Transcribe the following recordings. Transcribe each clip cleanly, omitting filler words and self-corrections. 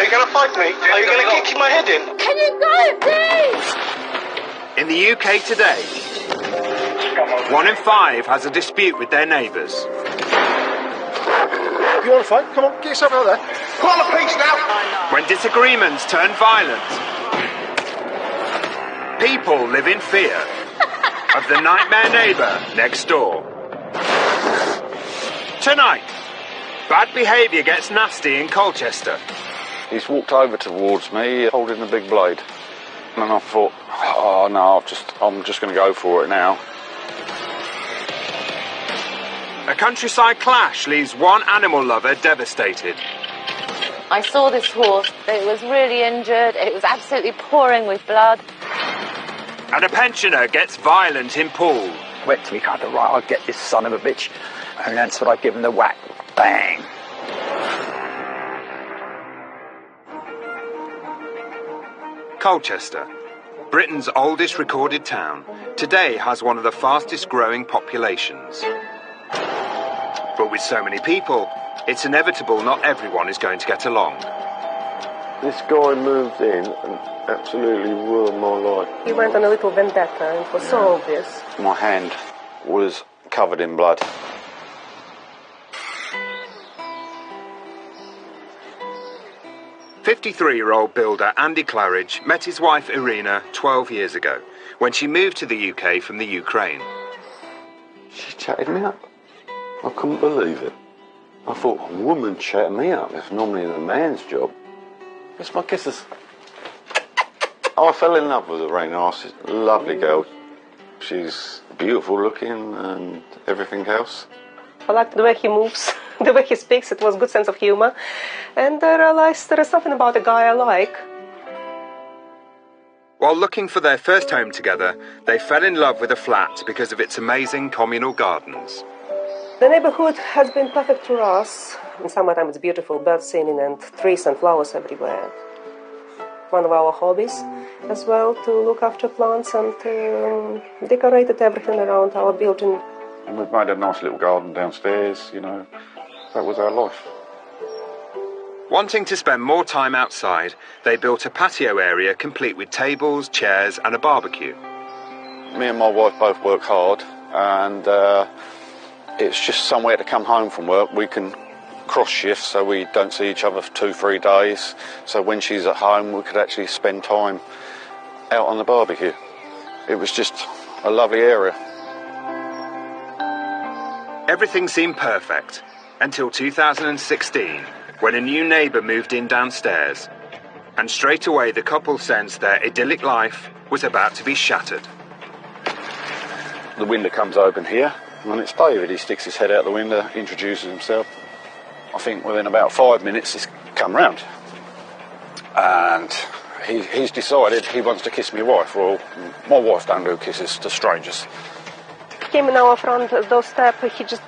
you going to fight me? Are you going to kick my head in? Can you go, please? In the UK today, 1 in 5 has a dispute with their neighbours. You want to fight? Come on, get yourself out there. Put on the peace now. When disagreements turn violent, people live in fear of the nightmare neighbour next door. Tonight, bad behaviour gets nasty in Colchester. He's walked over towards me, holding the big blade. And I thought, oh no, I'm just going to go for it now. A countryside clash leaves one animal lover devastated. I saw this horse. It was really injured. It was absolutely pouring with blood. And a pensioner gets violent in Poole. Went to me, kind of, right, I'll get this son of a bitch. And that's what I give him the whack. Bang. Colchester, Britain's oldest recorded town, today has one of the fastest growing populations. But with so many people, it's inevitable not everyone is going to get along. This guy moved in and absolutely ruined my life. He went on a little vendetta, and it was so obvious. My hand was covered in blood. "53-year-old builder Andy Claridge met his wife Irina 12 years ago when she moved to the UK from the Ukraine. She chatted me up. I couldn't believe it. I thought, a woman chatting me up. It's normally a man's job. It's my kisses. I fell in love with Irina. She's a lovely girl. She's beautiful looking and everything else. I liked the way he moves, the way he speaks. It was a good sense of humor. And I realized there is something about a guy I like. While looking for their first home together, they fell in love with a flat because of its amazing communal gardens. The neighborhood has been perfect for us. In summertime it's beautiful, birds singing and trees and flowers everywhere. One of our hobbies as well, to look after plants and decorated everything around our building. And we've made a nice little garden downstairs, you know. That was our life. Wanting to spend more time outside, they built a patio area complete with tables, chairs and a barbecue. Me and my wife both work hard, and it's just somewhere to come home from work. We can cross shift, so we don't see each other for 2-3 days. So when she's at home, we could actually spend time out on the barbecue. It was just a lovely area. Everything seemed perfect until 2016, when a new neighbour moved in downstairs. And straight away the couple sensed their idyllic life was about to be shattered. The window comes open here, and it's David. He sticks his head out the window, introduces himself. I think within about 5 minutes he's come round. And he's decided he wants to kiss my wife. Well, my wife don't do kisses to strangers. He came in our front doorstep. He just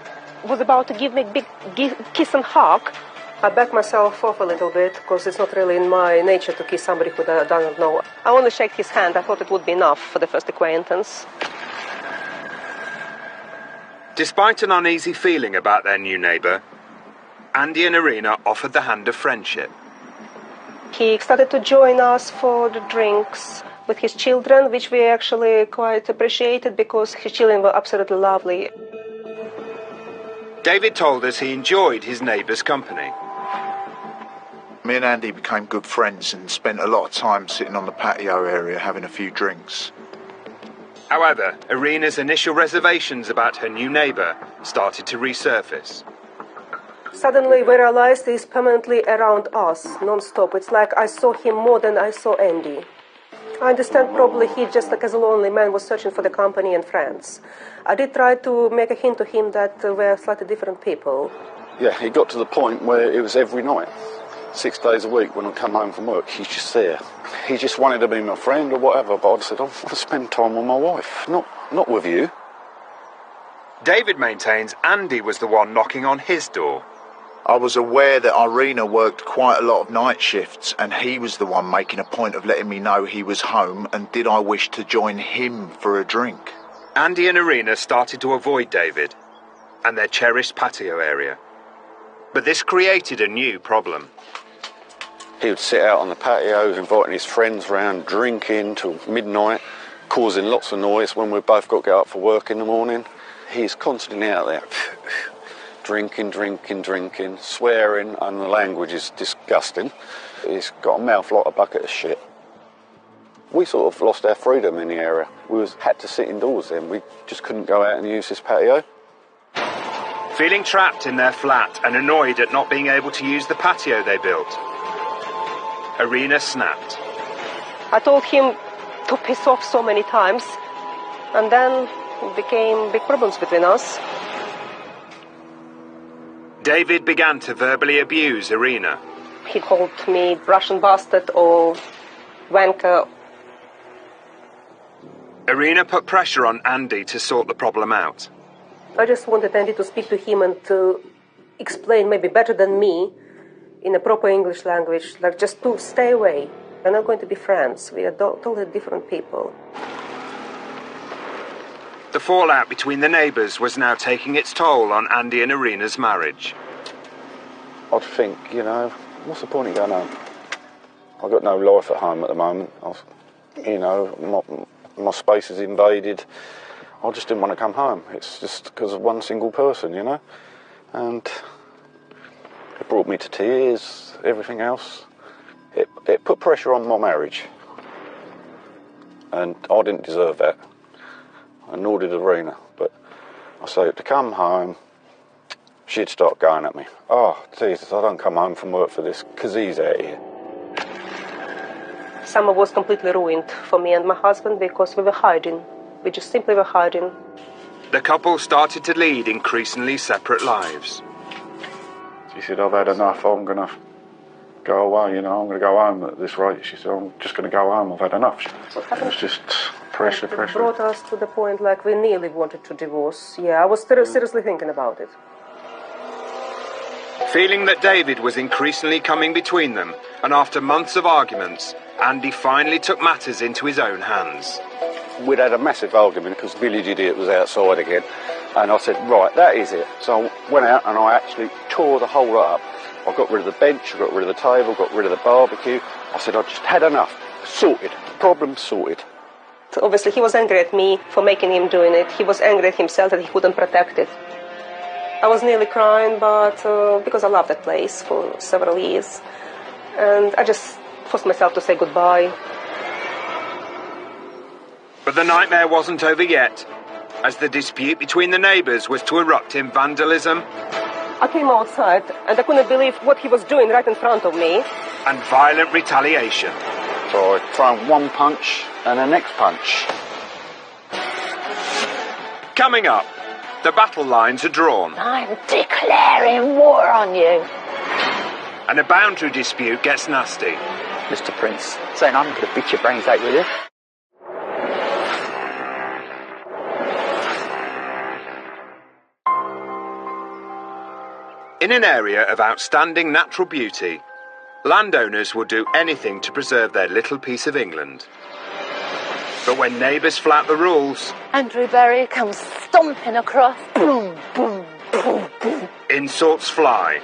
was about to give me a big kiss and hug. I backed myself off a little bit because it's not really in my nature to kiss somebody who doesn't know. I only shake his hand. I thought it would be enough for the first acquaintance. Despite an uneasy feeling about their new neighbour, Andy and Irina offered the hand of friendship. He started to join us for the drinks with his children, which we actually quite appreciated because his children were absolutely lovely. David told us he enjoyed his neighbour's company. Me and Andy became good friends and spent a lot of time sitting on the patio area having a few drinks. However, Irina's initial reservations about her new neighbour started to resurface. Suddenly we realized he's permanently around us, non-stop. It's like I saw him more than I saw Andy. I understand probably he, just like as a lonely man, was searching for the company and friends. I did try to make a hint to him that we're slightly different people. Yeah, it got to the point where it was every night, 6 days a week when I come home from work. He's just there. He just wanted to be my friend or whatever, but I said, I want to spend time with my wife, not with you. David maintains Andy was the one knocking on his door. I was aware that Irina worked quite a lot of night shifts, and he was the one making a point of letting me know he was home and did I wish to join him for a drink. Andy and Irina started to avoid David and their cherished patio area. But this created a new problem. He would sit out on the patio, inviting his friends round, drinking till midnight, causing lots of noise when we've both got to get up for work in the morning. He's constantly out there, drinking, swearing, and the language is disgusting. He's got a mouth like a bucket of shit. We sort of lost our freedom in the area. We had to sit indoors then. We just couldn't go out and use this patio. Feeling trapped in their flat and annoyed at not being able to use the patio they built, Irina snapped. I told him to piss off so many times, and then it became big problems between us. David began to verbally abuse Irina. He called me Russian bastard or wanker. Irina put pressure on Andy to sort the problem out. I just wanted Andy to speak to him and to explain maybe better than me in a proper English language, like just to stay away. We're not going to be friends. We are totally different people. The fallout between the neighbours was now taking its toll on Andy and Irina's marriage. I'd think, what's the point of going home? I've got no life at home at the moment. My space is invaded. I just didn't want to come home. It's just because of one single person, And it brought me to tears, everything else. It put pressure on my marriage. And I didn't deserve that. And nor did Irina. But I say, to come home, she'd start going at me. Oh, Jesus, I don't come home from work for this, because he's out here. Summer was completely ruined for me and my husband because we were hiding. We just simply were hiding. The couple started to lead increasingly separate lives. She said, I've had enough, I'm going to go away, I'm going to go home at this rate. She said, I'm just going to go home, I've had enough. It was just pressure. It brought us to the point like we nearly wanted to divorce. Yeah, I was seriously thinking about it. Feeling that David was increasingly coming between them, and after months of arguments, Andy finally took matters into his own hands. We'd had a massive argument because the village idiot was outside again. And I said, right, that is it. So I went out and I actually tore the whole lot up. I got rid of the bench, I got rid of the table, got rid of the barbecue. I said, I just had enough. Sorted. Problem sorted. So obviously he was angry at me for making him doing it. He was angry at himself that he couldn't protect it. I was nearly crying, but because I loved that place for several years. And I just forced myself to say goodbye. But the nightmare wasn't over yet, as the dispute between the neighbours was to erupt in vandalism. I came outside and I couldn't believe what he was doing right in front of me. And violent retaliation. So I thrown one punch and the next punch. Coming up, the battle lines are drawn. I'm declaring war on you. And a boundary dispute gets nasty. Mr. Prince, saying I'm going to beat your brains out with you. In an area of outstanding natural beauty, landowners will do anything to preserve their little piece of England. But when neighbours flout the rules, Andrew Berry comes stomping across. Boom, boom, boom, boom. insults fly,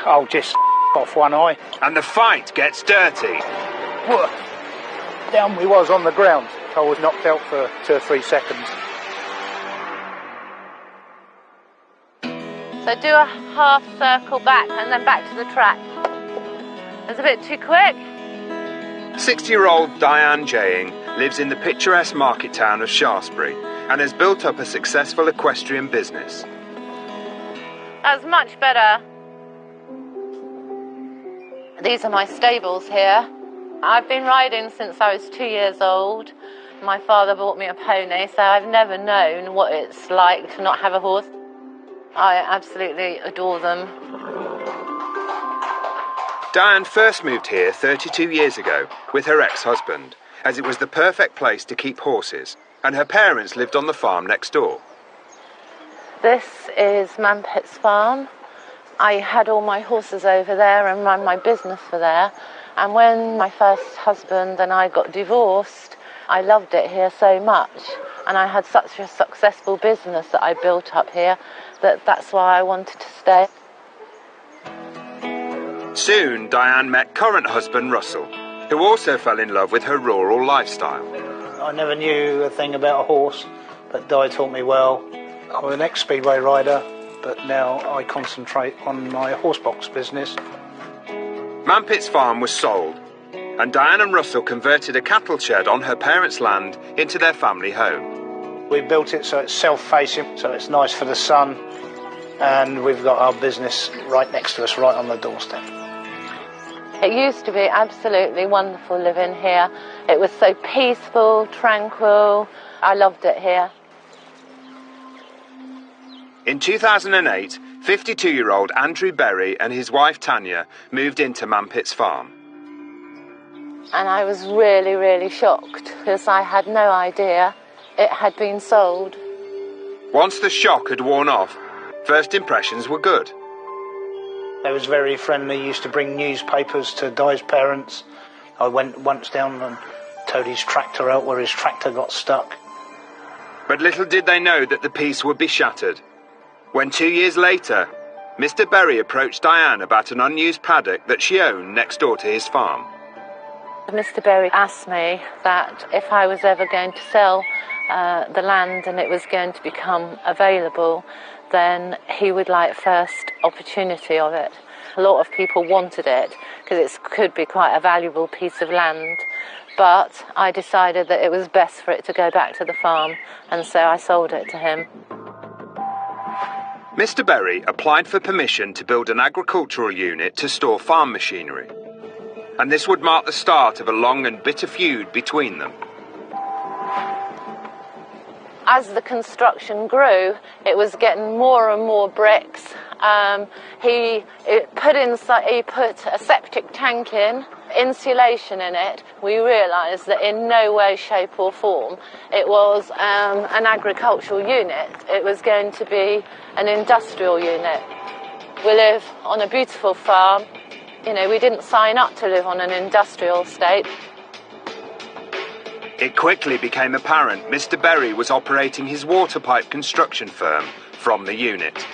I'll just off one eye. and the fight gets dirty. Whoa. Down we was on the ground. I was knocked out for 2 or 3 seconds. So do a half circle back and then back to the track. That's a bit too quick. 60-year-old Diane Jaying lives in the picturesque market town of Shaftesbury and has built up a successful equestrian business. That's much better. These are my stables here. I've been riding since I was 2 years old. My father bought me a pony, so I've never known what it's like to not have a horse. I absolutely adore them. Diane first moved here 32 years ago with her ex-husband, as it was the perfect place to keep horses, and her parents lived on the farm next door. This is Mampet's farm. I had all my horses over there and ran my business for there. And when my first husband and I got divorced, I loved it here so much. And I had such a successful business that I built up here that's why I wanted to stay. Soon, Diane met current husband Russell, who also fell in love with her rural lifestyle. I never knew a thing about a horse, but Di taught me well. I'm an ex-speedway rider, but now I concentrate on my horsebox business. Mampits Farm was sold, and Diane and Russell converted a cattle shed on her parents' land into their family home. We built it so it's self-facing, so it's nice for the sun, and we've got our business right next to us, right on the doorstep. It used to be absolutely wonderful living here. It was so peaceful, tranquil. I loved it here. In 2008, 52-year-old Andrew Berry and his wife Tanya moved into Mampits Farm. And I was really, really shocked because I had no idea it had been sold. Once the shock had worn off, first impressions were good. They was very friendly, used to bring newspapers to Di's parents. I went once down and towed his tractor out where his tractor got stuck. But little did they know that the peace would be shattered. When 2 years later, Mr. Berry approached Diane about an unused paddock that she owned next door to his farm. Mr. Berry asked me that if I was ever going to sell the land and it was going to become available, then he would like first opportunity of it. A lot of people wanted it because it could be quite a valuable piece of land, but I decided that it was best for it to go back to the farm, and so I sold it to him. Mr. Berry applied for permission to build an agricultural unit to store farm machinery, and this would mark the start of a long and bitter feud between them. As the construction grew, it was getting more and more bricks. He put a septic tank in, insulation in it. We realised that in no way, shape or form it was an agricultural unit. It was going to be an industrial unit. We live on a beautiful farm. You know, we didn't sign up to live on an industrial estate. It quickly became apparent Mr. Berry was operating his water pipe construction firm from the unit,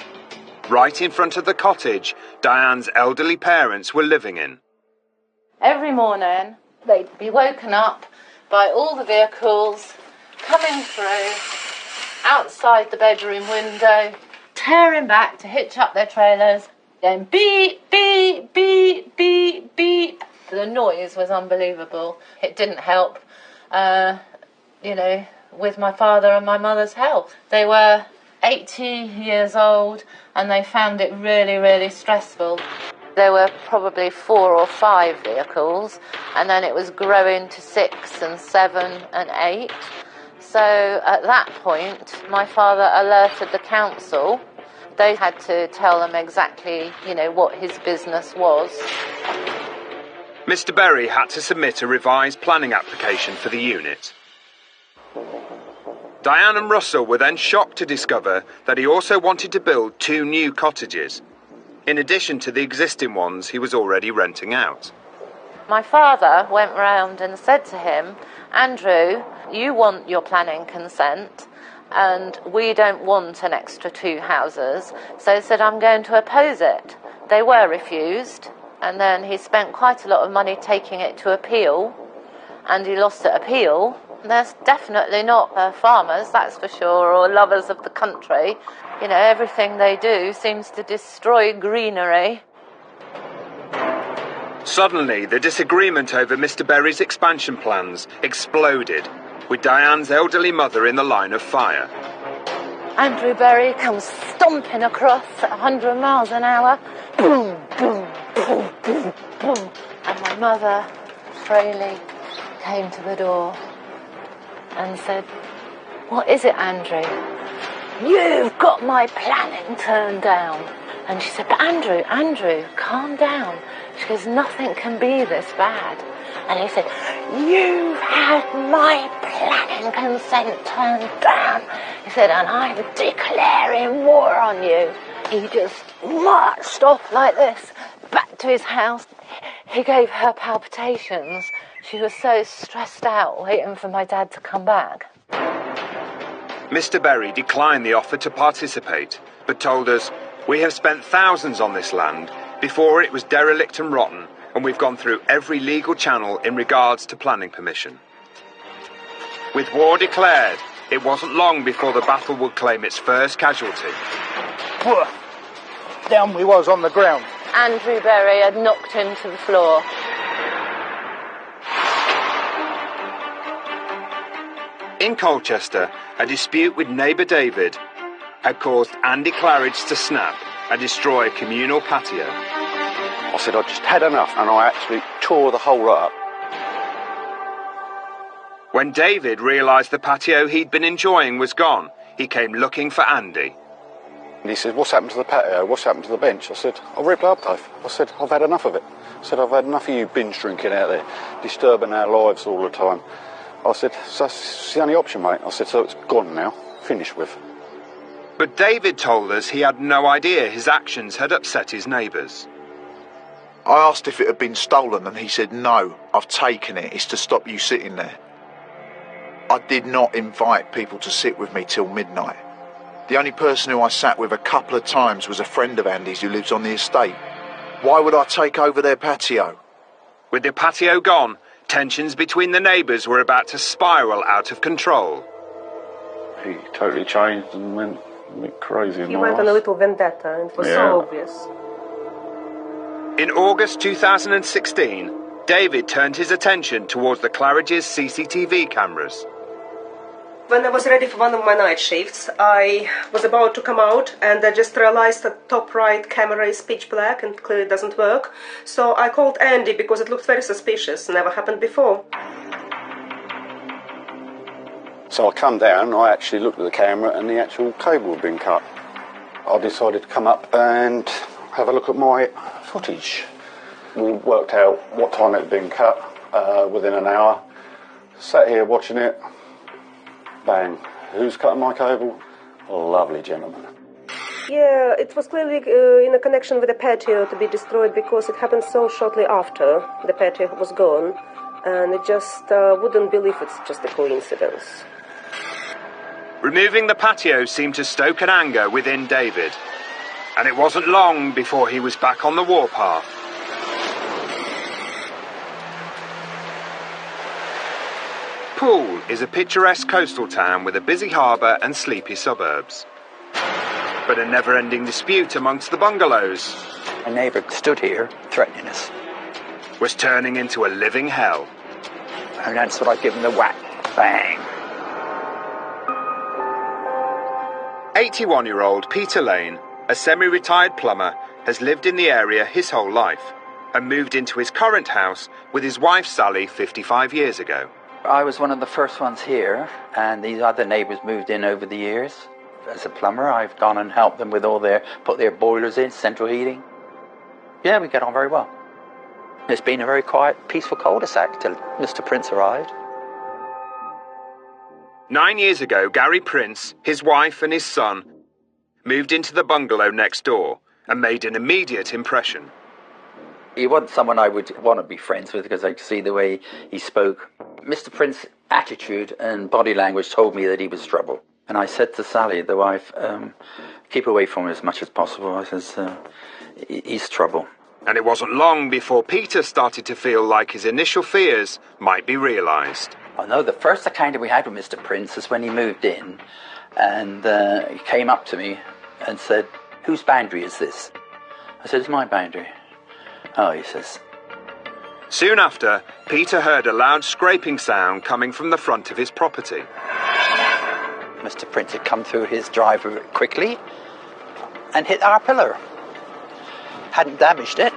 right in front of the cottage Diane's elderly parents were living in. Every morning, they'd be woken up by all the vehicles coming through outside the bedroom window, tearing back to hitch up their trailers, going beep, beep, beep, beep, beep. The noise was unbelievable. It didn't help. With my father and my mother's health. They were 80 years old and they found it really, really stressful. There were probably 4 or 5 vehicles, and then it was growing to 6 and 7 and 8. So at that point, my father alerted the council. They had to tell them exactly, what his business was. Mr. Berry had to submit a revised planning application for the unit. Diane and Russell were then shocked to discover that he also wanted to build 2 new cottages, in addition to the existing ones he was already renting out. My father went round and said to him, Andrew, you want your planning consent, and we don't want an extra 2 houses, so he said, I'm going to oppose it. They were refused. And then he spent quite a lot of money taking it to appeal, and he lost at appeal. There's definitely not farmers, that's for sure, or lovers of the country. Everything they do seems to destroy greenery. Suddenly, the disagreement over Mr. Berry's expansion plans exploded, with Diane's elderly mother in the line of fire. Andrew Berry comes stomping across at 100 miles an hour. Boom, boom, boom, boom, boom. And my mother, Fraley, came to the door and said, what is it, Andrew? You've got my planning turned down. And she said, but Andrew, calm down. She goes, nothing can be this bad. And he said, you've had my planning consent turned down. He said, and I'm declaring war on you. He just marched off like this, back to his house. He gave her palpitations. She was so stressed out, waiting for my dad to come back. Mr. Berry declined the offer to participate, but told us, we have spent thousands on this land. Before it was derelict and rotten, and we've gone through every legal channel in regards to planning permission. With war declared, it wasn't long before the battle would claim its first casualty. Whoa. Down we was on the ground. Andrew Berry had knocked him to the floor. In Colchester, a dispute with neighbour David had caused Andy Claridge to snap and destroy a communal patio. I said I just had enough, and I actually tore the whole lot up. When David realised the patio he'd been enjoying was gone, he came looking for Andy. And he said, "What's happened to the patio? What's happened to the bench?" I said, "I ripped it up, Dave." I said, "I've had enough of it." I said, "I've had enough of you binge drinking out there, disturbing our lives all the time." I said, "So that's the only option, mate." I said, "So it's gone now, finished with." But David told us he had no idea his actions had upset his neighbours. I asked if it had been stolen, and he said, "No, I've taken it. It's to stop you sitting there." I did not invite people to sit with me till midnight. The only person who I sat with a couple of times was a friend of Andy's who lives on the estate. Why would I take over their patio? With the patio gone, tensions between the neighbours were about to spiral out of control. He totally changed and went crazy. He went on a little vendetta, and it was so obvious. In August 2016, David turned his attention towards the Claridge's CCTV cameras. When I was ready for one of my night shifts, I was about to come out, and I just realized that top right camera is pitch black and clearly doesn't work. So I called Andy because it looked very suspicious. Never happened before. So I come down, I actually looked at the camera, and the actual cable had been cut. I decided to come up and have a look at my footage. We worked out what time it had been cut within an hour. Sat here watching it. Bang. Who's cutting my cable? A lovely gentleman. Yeah, it was clearly in a connection with the patio to be destroyed because it happened so shortly after the patio was gone. And I just wouldn't believe it's just a coincidence. Removing the patio seemed to stoke an anger within David. And it wasn't long before he was back on the warpath. Poole is a picturesque coastal town with a busy harbour and sleepy suburbs. But a never-ending dispute amongst the bungalows. A neighbour stood here, threatening us. Was turning into a living hell. And that's what I give him the whack. Bang. 81-year-old Peter Lane, a semi-retired plumber, has lived in the area his whole life and moved into his current house with his wife Sally 55 years ago. I was one of the first ones here, and these other neighbours moved in over the years. As a plumber, I've gone and helped them with put their boilers in, central heating. Yeah, we get on very well. It's been a very quiet, peaceful cul-de-sac till Mr. Prince arrived. 9 years ago, Gary Prince, his wife and his son moved into the bungalow next door and made an immediate impression. He wasn't someone I would want to be friends with because I could see the way he spoke. Mr. Prince's attitude and body language told me that he was trouble. And I said to Sally, the wife, keep away from him as much as possible. I says, he's trouble. And it wasn't long before Peter started to feel like his initial fears might be realised. I know the first encounter we had with Mr. Prince is when he moved in, and he came up to me and said, "Whose boundary is this?" I said, "It's my boundary." "Oh," he says. Soon after, Peter heard a loud scraping sound coming from the front of his property. Mr. Prince had come through his driveway quickly and hit our pillar. Hadn't damaged it,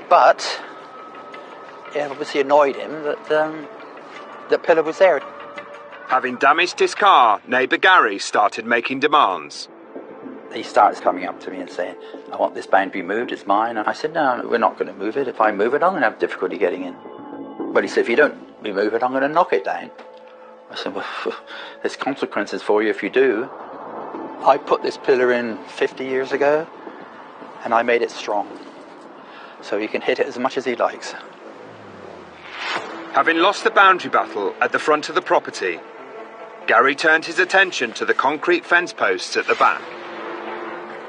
but it obviously annoyed him that the pillar was there. Having damaged his car, neighbour Gary started making demands. He starts coming up to me and saying, "I want this boundary moved, it's mine." And I said, "No, we're not going to move it. If I move it, I'm going to have difficulty getting in." But he said, "If you don't remove it, I'm going to knock it down." I said, "Well, there's consequences for you if you do. I put this pillar in 50 years ago, and I made it strong. So he can hit it as much as he likes." Having lost the boundary battle at the front of the property, Gary turned his attention to the concrete fence posts at the back.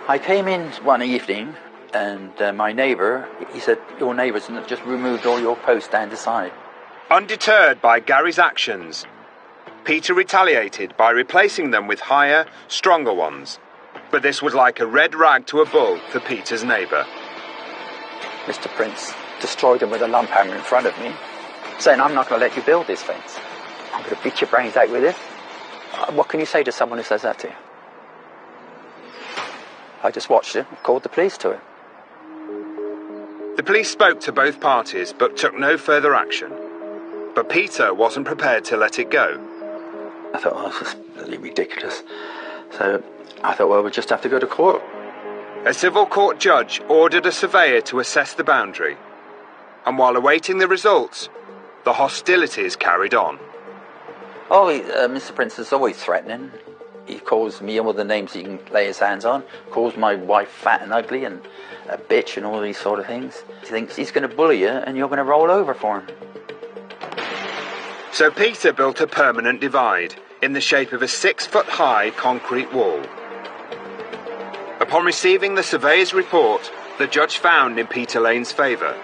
I came in one evening And my neighbour, he said, your neighbour's just removed all your posts down the side. Undeterred by Gary's actions, Peter retaliated by replacing them with higher, stronger ones. But this was like a red rag to a bull for Peter's neighbour. Mr. Prince destroyed him with a lump hammer in front of me, saying, I'm not going to let you build this fence. I'm going to beat your brains out with it. What can you say to someone who says that to you? I just watched it and called the police to it. The police spoke to both parties but took no further action. But Peter wasn't prepared to let it go. I thought, oh, this is bloody ridiculous. So I thought, well, we'll just have to go to court. A civil court judge ordered a surveyor to assess the boundary. And while awaiting the results, the hostilities carried on. Oh, Mr. Prince is always threatening. He calls me all the names he can lay his hands on, calls my wife fat and ugly and a bitch and all these sort of things. He thinks he's going to bully you and you're going to roll over for him. So Peter built a permanent divide in the shape of a 6-foot-high concrete wall. Upon receiving the surveyor's report, the judge found in Peter Lane's favour.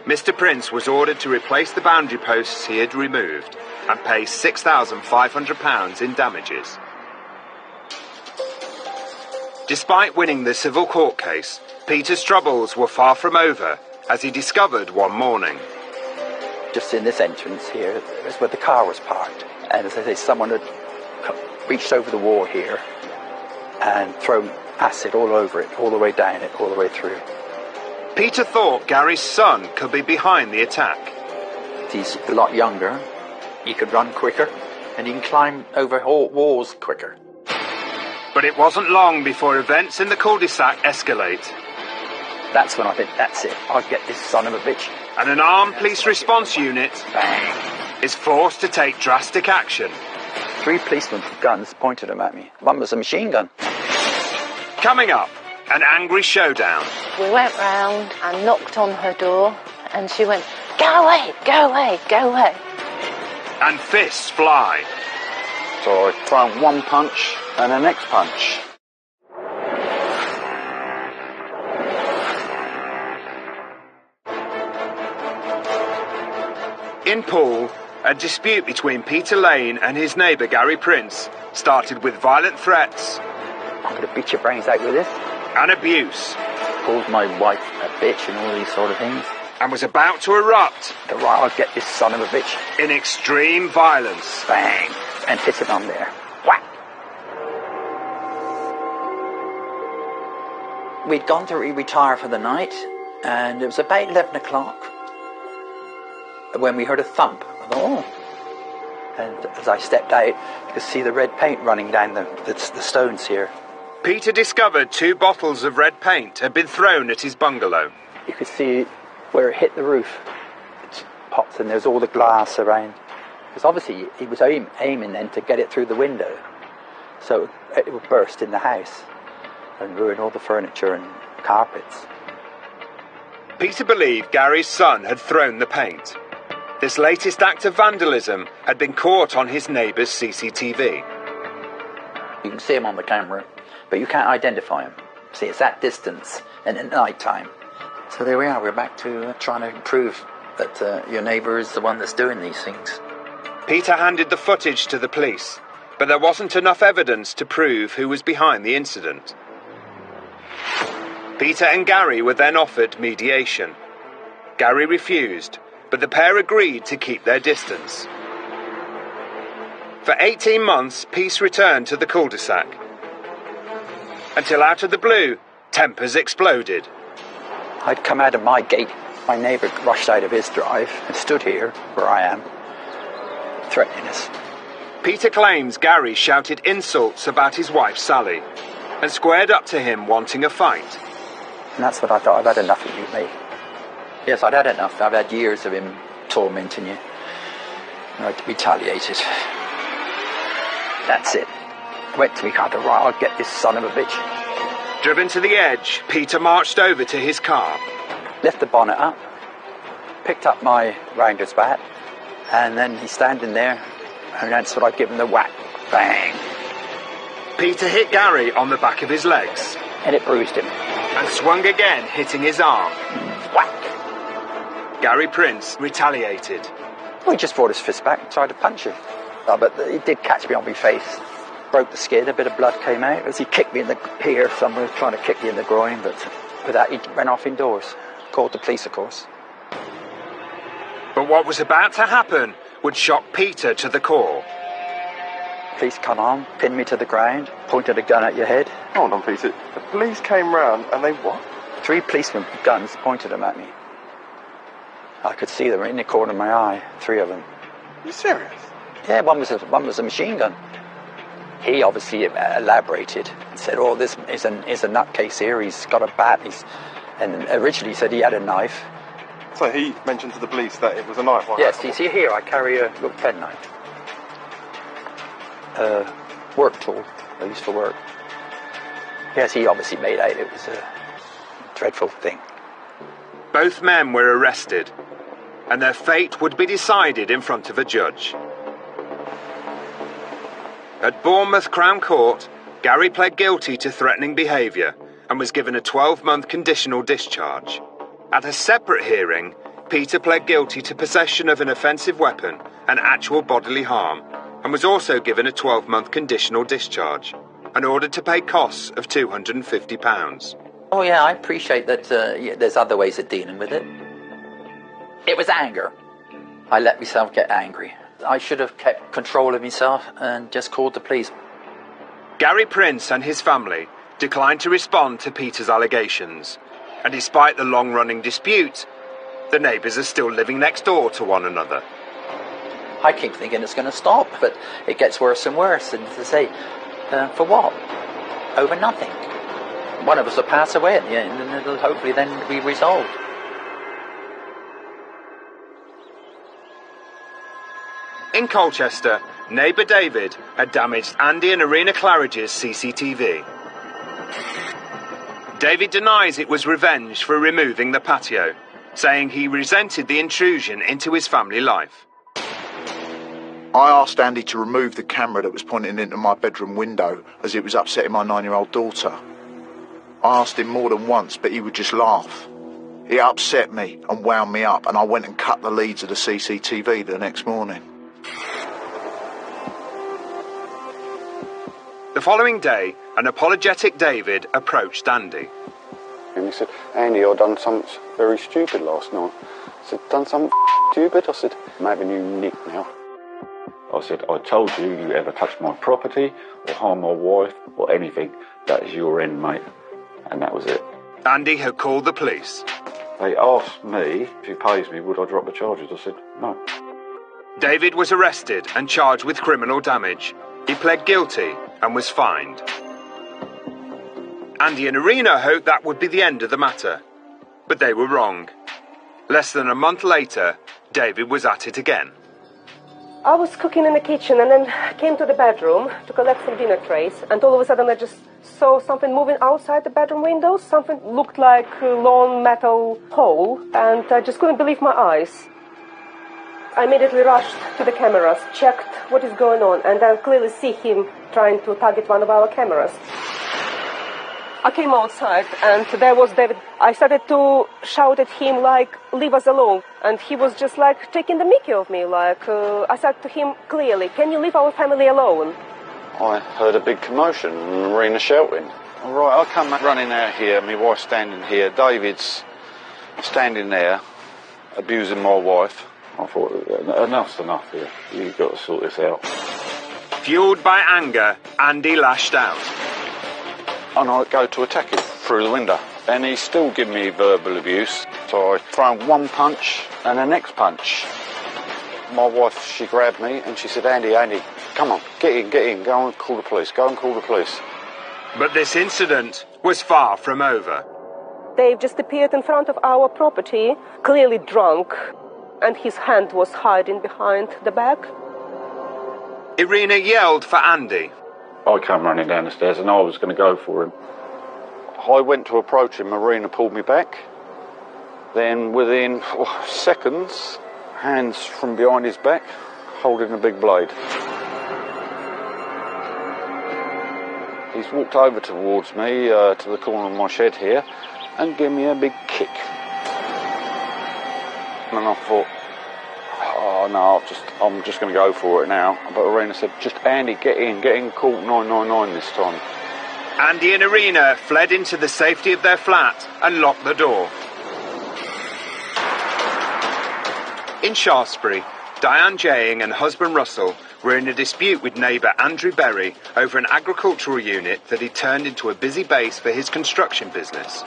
Mr. Prince was ordered to replace the boundary posts he had removed and pay £6,500 in damages. Despite winning the civil court case, Peter's troubles were far from over, as he discovered one morning. Just in this entrance here is where the car was parked. And as I say, someone had reached over the wall here and thrown acid all over it, all the way down it, all the way through. Peter thought Gary's son could be behind the attack. He's a lot younger, he could run quicker, and he can climb over walls quicker. But it wasn't long before events in the cul-de-sac escalate. That's when I think, that's it, I'll get this son of a bitch. And an armed police response unit is forced to take drastic action. 3 policemen with guns pointed them at me. One was a machine gun. Coming up, an angry showdown. We went round and knocked on her door, and she went, go away, go away, go away. And fists fly. So I throw one punch and the next punch. In Poole, a dispute between Peter Lane and his neighbour Gary Prince started with violent threats. I'm going to beat your brains out with this. And abuse. Called my wife a bitch and all these sort of things. And was about to erupt. Right, I'll get this son of a bitch. In extreme violence. Bang! And hit it on there. Whack! We'd gone to retire for the night, and it was about 11 o'clock when we heard a thump. I thought, oh. And as I stepped out, you could see the red paint running down the stones here. Peter discovered 2 bottles of red paint had been thrown at his bungalow. You could see where it hit the roof. It popped, and there's all the glass around. Because obviously he was aiming then to get it through the window. So it would burst in the house and ruin all the furniture and carpets. Peter believed Gary's son had thrown the paint. This latest act of vandalism had been caught on his neighbour's CCTV. You can see him on the camera, but you can't identify him. See, it's that distance and at night time. So there we are, we're back to trying to prove that your neighbour is the one that's doing these things. Peter handed the footage to the police, but there wasn't enough evidence to prove who was behind the incident. Peter and Gary were then offered mediation. Gary refused, but the pair agreed to keep their distance. For 18 months, peace returned to the cul-de-sac. Until out of the blue, tempers exploded. I'd come out of my gate. My neighbour rushed out of his drive and stood here, where I am, threatening us. Peter claims Gary shouted insults about his wife Sally and squared up to him wanting a fight. And that's what I thought. I've had enough of you, mate. Yes, I'd had enough. I've had years of him tormenting you. And I retaliated. That's it. I went to me car, right, I'll get this son of a bitch. Driven to the edge, Peter marched over to his car. Left the bonnet up, picked up my rounder's bat, and then he's standing there, and that's what I give him the whack. Bang! Peter hit Gary on the back of his legs. And it bruised him. and swung again, hitting his arm. Whack! Gary Prince retaliated. Well, he just brought his fist back and tried to punch him. Oh, but he did catch me on my face. Broke the skin, a bit of blood came out as he kicked me in the here somewhere, trying to kick me in the groin, but with that he ran off indoors. Called the police, of course. But what was about to happen would shock Peter to the core. Police come on, pinned me to the ground, pointed a gun at your head. Hold on, Peter. The police came round and they what? 3 policemen with guns pointed them at me. I could see them in the corner of my eye, 3 of them. Are you serious? Yeah, one was a machine gun. He obviously elaborated and said, "Oh, this is a nutcase here. He's got a bat." And originally he said he had a knife. So he mentioned to the police that it was a knife. Yes, you see here, I carry a little penknife. Work tool I use for work. Yes, he obviously made out it was a dreadful thing. Both men were arrested, and their fate would be decided in front of a judge. At Bournemouth Crown Court, Gary pled guilty to threatening behaviour and was given a 12-month conditional discharge. At a separate hearing, Peter pled guilty to possession of an offensive weapon and actual bodily harm, and was also given a 12-month conditional discharge and ordered to pay costs of £250. Oh yeah, I appreciate that there's other ways of dealing with it. It was anger. I let myself get angry. I should have kept control of myself and just called the police. Gary Prince and his family declined to respond to Peter's allegations, and despite the long-running dispute, the neighbours are still living next door to one another. I keep thinking it's going to stop, but it gets worse and worse. And to say, for what? Over nothing. One of us will pass away at the end, and it'll hopefully then be resolved. In Colchester, neighbour David had damaged Andy and Irina Claridge's CCTV. David denies it was revenge for removing the patio, saying he resented the intrusion into his family life. I asked Andy to remove the camera that was pointing into my bedroom window as it was upsetting my 9-year-old daughter. I asked him more than once, but he would just laugh. It upset me and wound me up, and I went and cut the leads of the CCTV the next morning. The following day, an apologetic David approached Andy. And he said, "Andy, I done something very stupid last night." I said, "Done something stupid?" I said, "I'm having you nicked now." I said, "I told you, you ever touch my property or harm my wife or anything, that is your end, mate." And that was it. Andy had called the police. They asked me if he pays me, would I drop the charges? I said, no. David was arrested and charged with criminal damage. He pled guilty and was fined. Andy and Irina hoped that would be the end of the matter, but they were wrong. Less than a month later, David was at it again. I was cooking in the kitchen and then came to the bedroom to collect some dinner trays, and all of a sudden I just saw something moving outside the bedroom window. Something looked like a long metal pole, and I just couldn't believe my eyes. I immediately rushed to the cameras, checked what is going on, and I clearly see him trying to target one of our cameras. I came outside, and there was David. I started to shout at him, like, "Leave us alone." And he was just, like, taking the mickey of me. I said to him clearly, "Can you leave our family alone?" I heard a big commotion and Marina shouting. All right, I come running out here, my wife's standing here, David's standing there, abusing my wife. I thought, enough's enough here, you've got to sort this out. Fueled by anger, Andy lashed out. And I go to attack him through the window, and he's still giving me verbal abuse. So I throw him one punch and the next punch. My wife, she grabbed me and she said, Andy, come on, get in, go and call the police, But this incident was far from over. Dave just appeared in front of our property, clearly drunk, and his hand was hiding behind the back. Irina yelled for Andy. I came running down the stairs and I was going to go for him. I went to approach him, Marina pulled me back. Then within seconds, hands from behind his back, holding a big blade. He's walked over towards me to the corner of my shed here and gave me a big kick. And I thought, oh no, I'm just going to go for it now. But Arena said, just Andy, get in, call 999 this time. Andy and Arena fled into the safety of their flat and locked the door. In Shaftesbury, Diane Jaying and husband Russell were in a dispute with neighbour Andrew Berry over an agricultural unit that he'd turned into a busy base for his construction business.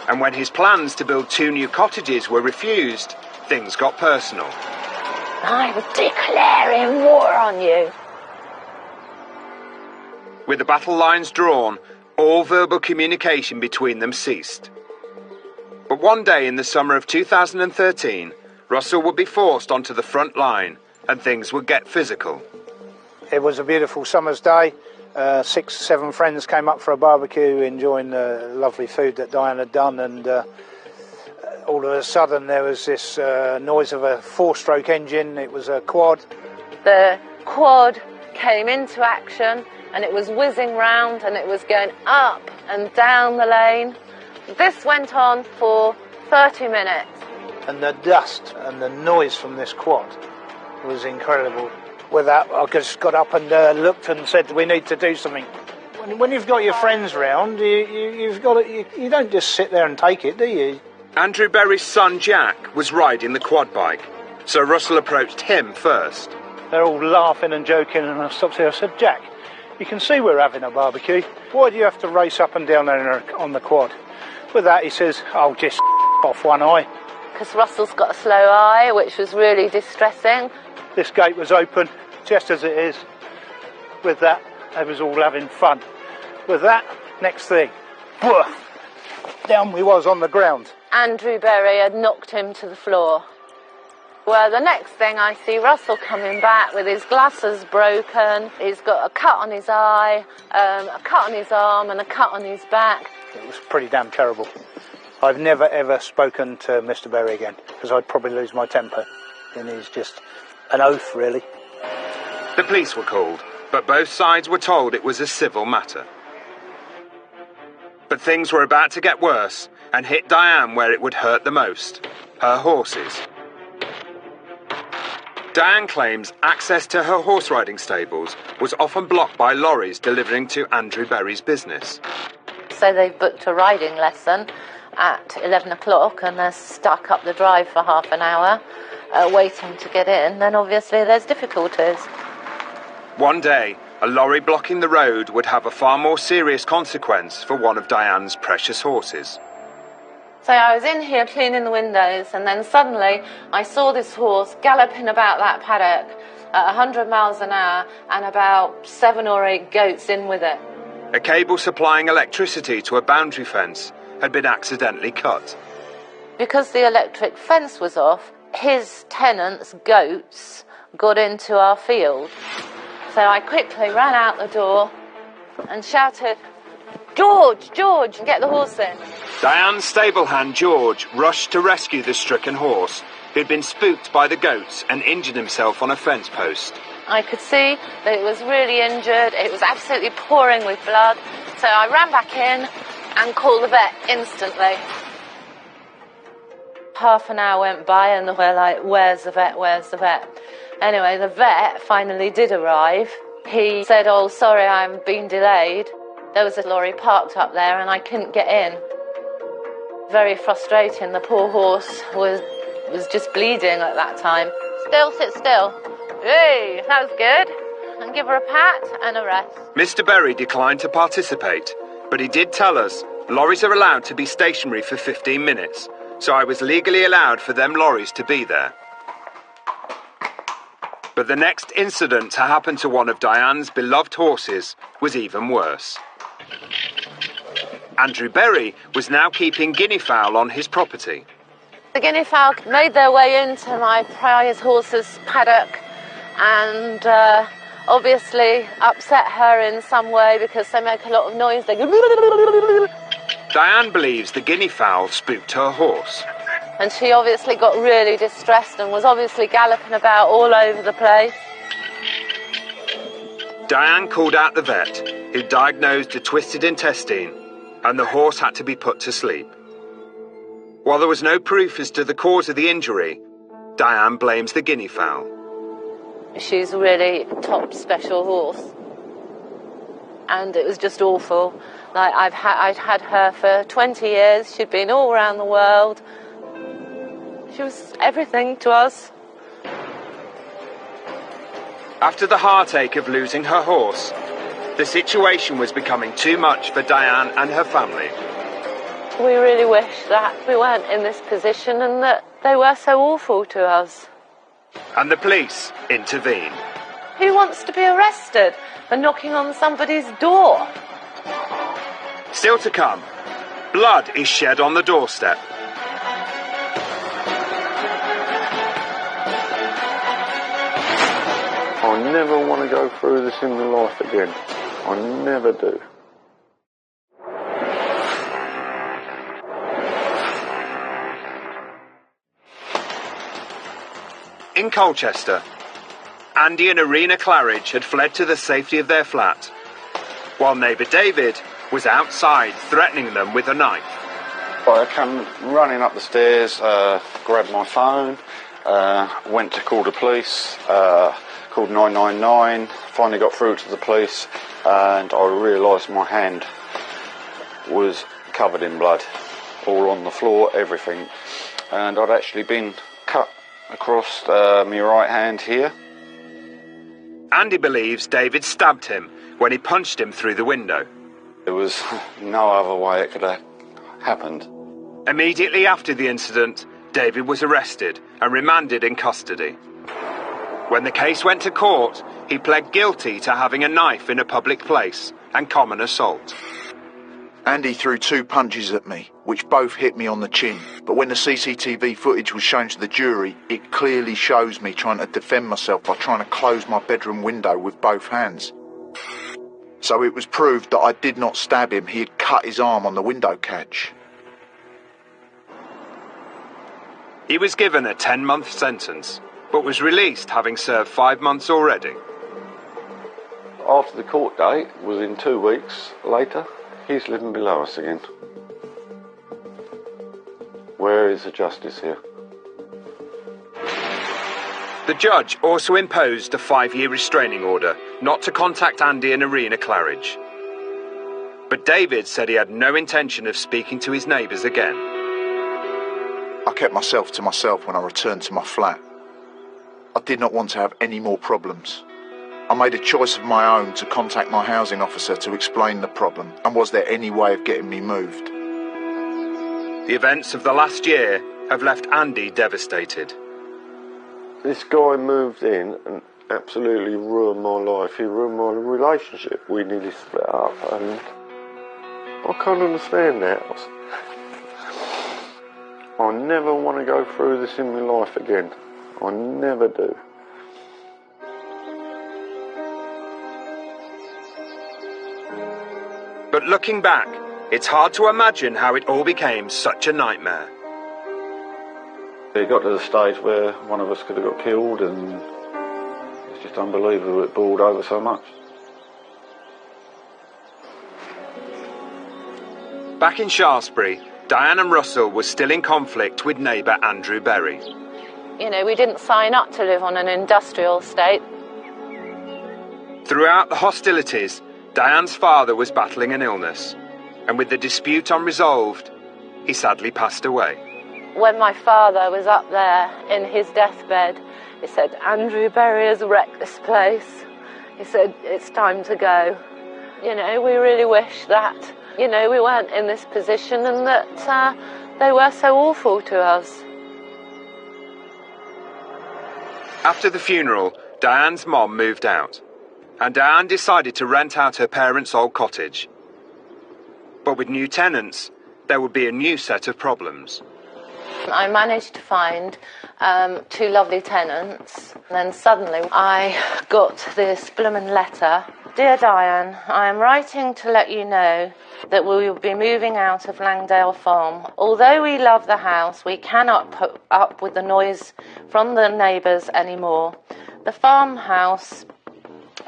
And when his plans to build 2 new cottages were refused, things got personal. I'm declaring war on you. With the battle lines drawn, all verbal communication between them ceased. But one day in the summer of 2013, Russell would be forced onto the front line and things would get physical. It was a beautiful summer's day. 6, 7 friends came up for a barbecue, enjoying the lovely food that Diane had done, and all of a sudden there was this noise of a 4-stroke engine. It was a quad. The quad came into action and it was whizzing round and it was going up and down the lane. This went on for 30 minutes. And the dust and the noise from this quad was incredible. With that, I just got up and looked and said, we need to do something. When you've got your friends round, you don't just sit there and take it, do you? Andrew Berry's son Jack was riding the quad bike, so Russell approached him first. They're all laughing and joking, and I stopped here. I said, Jack, you can see we're having a barbecue. Why do you have to race up and down there on the quad? With that, he says, I'll just off one eye. Because Russell's got a slow eye, which was really distressing. This gate was open, just as it is. With that, they was all having fun. With that, next thing, woof, down we was on the ground. Andrew Berry had knocked him to the floor. Well, the next thing I see Russell coming back with his glasses broken. He's got a cut on his eye, a cut on his arm and a cut on his back. It was pretty damn terrible. I've never ever spoken to Mr. Berry again, because I'd probably lose my temper. And he's just an oath, really. The police were called, but both sides were told it was a civil matter. But things were about to get worse and hit Diane where it would hurt the most, her horses. Diane claims access to her horse riding stables was often blocked by lorries delivering to Andrew Berry's business. So they booked a riding lesson at 11 o'clock and they're stuck up the drive for half an hour waiting to get in. Then obviously there's difficulties. One day, a lorry blocking the road would have a far more serious consequence for one of Diane's precious horses. So I was in here cleaning the windows and then suddenly I saw this horse galloping about that paddock at 100 miles an hour and about 7 or 8 goats in with it. A cable supplying electricity to a boundary fence had been accidentally cut. Because the electric fence was off, his tenants' goats got into our field. So I quickly ran out the door and shouted, George, George, and get the horse in. Diane's stable hand, George, rushed to rescue the stricken horse, who'd been spooked by the goats and injured himself on a fence post. I could see that it was really injured. It was absolutely pouring with blood. So I ran back in and called the vet instantly. Half an hour went by and we're like, where's the vet, where's the vet? Anyway, the vet finally did arrive. He said, oh, sorry, I'm being delayed. There was a lorry parked up there and I couldn't get in. Very frustrating. The poor horse was just bleeding at that time. Still, sit still. Hey, that was good. And give her a pat and a rest. Mr. Berry declined to participate, but he did tell us lorries are allowed to be stationary for 15 minutes, so I was legally allowed for them lorries to be there. But the next incident to happen to one of Diane's beloved horses was even worse. Andrew Berry was now keeping guinea fowl on his property. The guinea fowl made their way into my prize horse's paddock and obviously upset her in some way because they make a lot of noise. They go... Diane believes the guinea fowl spooked her horse. And she obviously got really distressed and was obviously galloping about all over the place. Diane called out the vet, who diagnosed a twisted intestine, and the horse had to be put to sleep. While there was no proof as to the cause of the injury, Diane blames the guinea fowl. She's a really top special horse, and it was just awful. Like, I'd had her for 20 years. She'd been all around the world. She was everything to us. After the heartache of losing her horse, the situation was becoming too much for Diane and her family. We really wish that we weren't in this position and that they were so awful to us. And the police intervene. Who wants to be arrested for knocking on somebody's door? Still to come, blood is shed on the doorstep. I never want to go through this in my life again. I never do. In Colchester, Andy and Irina Claridge had fled to the safety of their flat, while neighbour David was outside threatening them with a knife. I came running up the stairs, grabbed my phone, went to call the police, called 999, finally got through to the police, and I realised my hand was covered in blood, all on the floor, everything. And I'd actually been cut across my right hand here. Andy believes David stabbed him when he punched him through the window. There was no other way it could have happened. Immediately after the incident, David was arrested and remanded in custody. When the case went to court, he pled guilty to having a knife in a public place and common assault. Andy threw 2 punches at me, which both hit me on the chin. But when the CCTV footage was shown to the jury, it clearly shows me trying to defend myself by trying to close my bedroom window with both hands. So it was proved that I did not stab him, he had cut his arm on the window catch. He was given a 10-month sentence, but was released having served 5 months already. After the court date, within 2 weeks later, he's living below us again. Where is the justice here? The judge also imposed a 5-year restraining order not to contact Andy and Irina Claridge. But David said he had no intention of speaking to his neighbours again. I kept myself to myself when I returned to my flat. I did not want to have any more problems. I made a choice of my own to contact my housing officer to explain the problem and was there any way of getting me moved. The events of the last year have left Andy devastated. This guy moved in and absolutely ruined my life. He ruined my relationship. We nearly split up and I can't understand that. I never want to go through this in my life again. I never do. But looking back, it's hard to imagine how it all became such a nightmare. It got to the stage where one of us could have got killed, and it's just unbelievable it boiled over so much. Back in Shaftesbury, Diane and Russell were still in conflict with neighbour Andrew Berry. You know, we didn't sign up to live on an industrial estate. Throughout the hostilities, Diane's father was battling an illness, and with the dispute unresolved, he sadly passed away. When my father was up there in his deathbed, he said, "Andrew Berry has wrecked this place." He said, "It's time to go." You know, we really wish that, you know, we weren't in this position and that they were so awful to us. After the funeral, Diane's mom moved out, and Diane decided to rent out her parents' old cottage. But with new tenants, there would be a new set of problems. I managed to find 2 lovely tenants, and then suddenly I got this bloomin' letter. "Dear Diane, I am writing to let you know that we will be moving out of Langdale Farm. Although we love the house, we cannot put up with the noise from the neighbours anymore. The farmhouse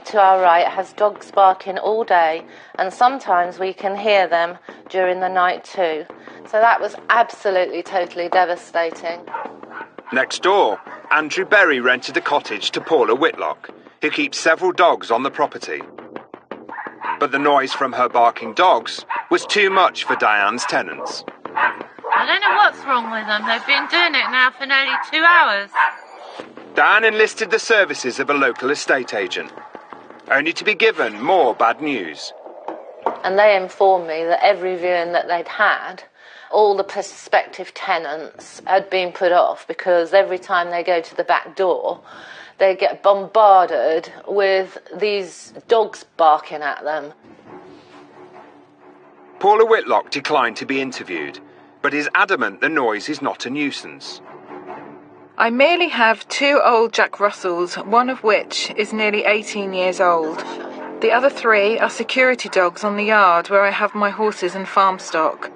to our right has dogs barking all day, and sometimes we can hear them during the night too. So that was absolutely, totally devastating. Next door, Andrew Berry rented a cottage to Paula Whitlock, who keeps several dogs on the property. But the noise from her barking dogs was too much for Diane's tenants. I don't know what's wrong with them. They've been doing it now for nearly 2 hours. Diane enlisted the services of a local estate agent, only to be given more bad news. And they informed me that every viewing that they'd had, all the prospective tenants had been put off because every time they go to the back door, they get bombarded with these dogs barking at them. Paula Whitlock declined to be interviewed, but is adamant the noise is not a nuisance. I merely have 2 old Jack Russells, one of which is nearly 18 years old. The other 3 are security dogs on the yard where I have my horses and farm stock.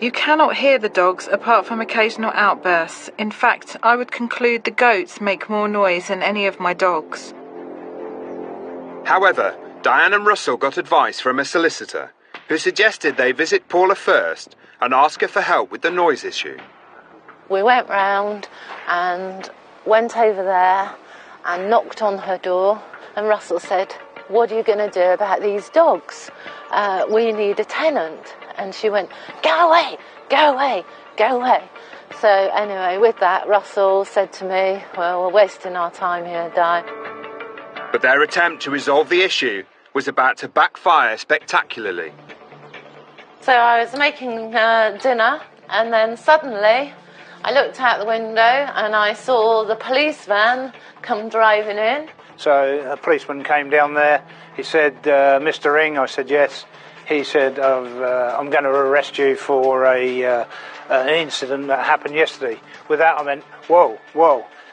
You cannot hear the dogs apart from occasional outbursts. In fact, I would conclude the goats make more noise than any of my dogs. However, Diane and Russell got advice from a solicitor who suggested they visit Paula first and ask her for help with the noise issue. We went round and went over there and knocked on her door, and Russell said, "What are you going to do about these dogs? We need a tenant." And she went, "Go away, go away, go away." So anyway, with that, Russell said to me, "Well, we're wasting our time here, Di." But their attempt to resolve the issue was about to backfire spectacularly. So I was making dinner, and then suddenly I looked out the window and I saw the police van come driving in. So a policeman came down there. He said, "Mr. Ring?" I said, "Yes." He said, "I'm going to arrest you for an incident that happened yesterday." With that, I meant, whoa,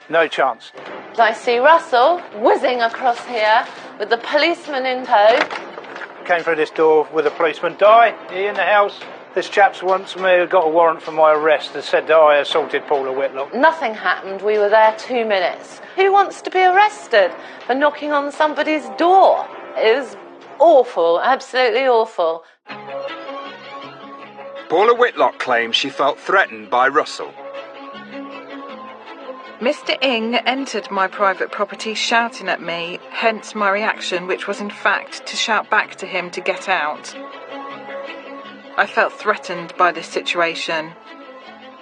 no chance. I see Russell whizzing across here with the policeman in tow. Came through this door with a policeman. "Di, are you in the house? This chap's wants me, got a warrant for my arrest, and said that I assaulted Paula Whitlock." Nothing happened. We were there 2 minutes. Who wants to be arrested for knocking on somebody's door? It was awful, absolutely awful. Paula Whitlock claims she felt threatened by Russell. Mr. Ing entered my private property shouting at me, hence my reaction, which was in fact to shout back to him to get out. I felt threatened by this situation.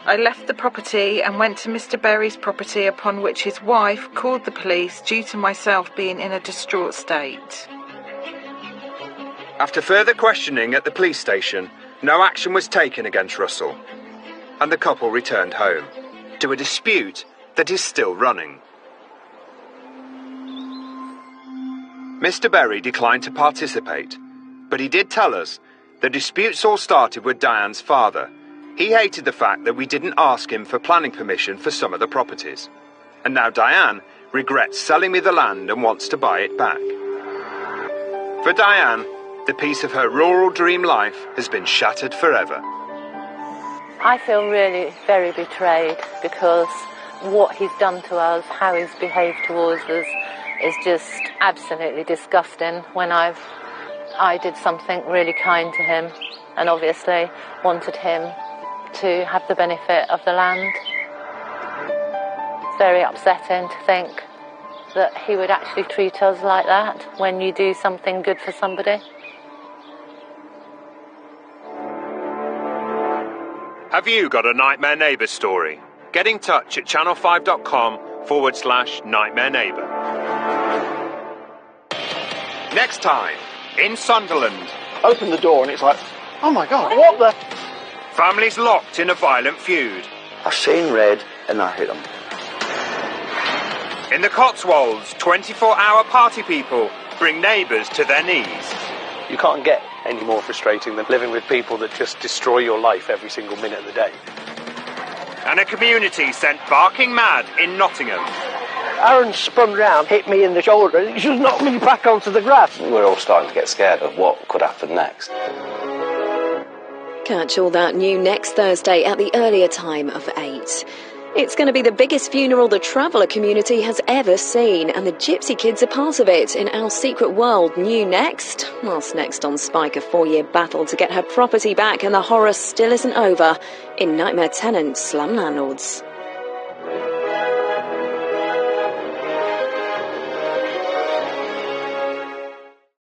I left the property and went to Mr. Berry's property, upon which his wife called the police due to myself being in a distraught state. After further questioning at the police station, no action was taken against Russell, and the couple returned home to a dispute that is still running. Mr. Berry declined to participate, but he did tell us the disputes all started with Diane's father. He hated the fact that we didn't ask him for planning permission for some of the properties, and now Diane regrets selling me the land and wants to buy it back. For Diane, the piece of her rural dream life has been shattered forever. I feel really very betrayed because what he's done to us, how he's behaved towards us, is just absolutely disgusting. When I did something really kind to him and obviously wanted him to have the benefit of the land. It's very upsetting to think that he would actually treat us like that when you do something good for somebody. Have you got a Nightmare Neighbour story? Get in touch at channel5.com/Nightmare Neighbour. Next time, in Sunderland. Open the door and it's like, oh my God, what the? Families locked in a violent feud. I seen red and I hit them. In the Cotswolds, 24-hour party people bring neighbours to their knees. You can't get any more frustrating than living with people that just destroy your life every single minute of the day. And a community sent barking mad in Nottingham. Aaron spun round, hit me in the shoulder, and he just knocked me back onto the grass. We're all starting to get scared of what could happen next. Catch all that new next Thursday at the earlier time of 8. It's going to be the biggest funeral the traveller community has ever seen, and the Gypsy Kids are part of it in Our Secret World. New next? Whilst next on Spike, a 4-year battle to get her property back, and the horror still isn't over in Nightmare Tenants, Slum Landlords.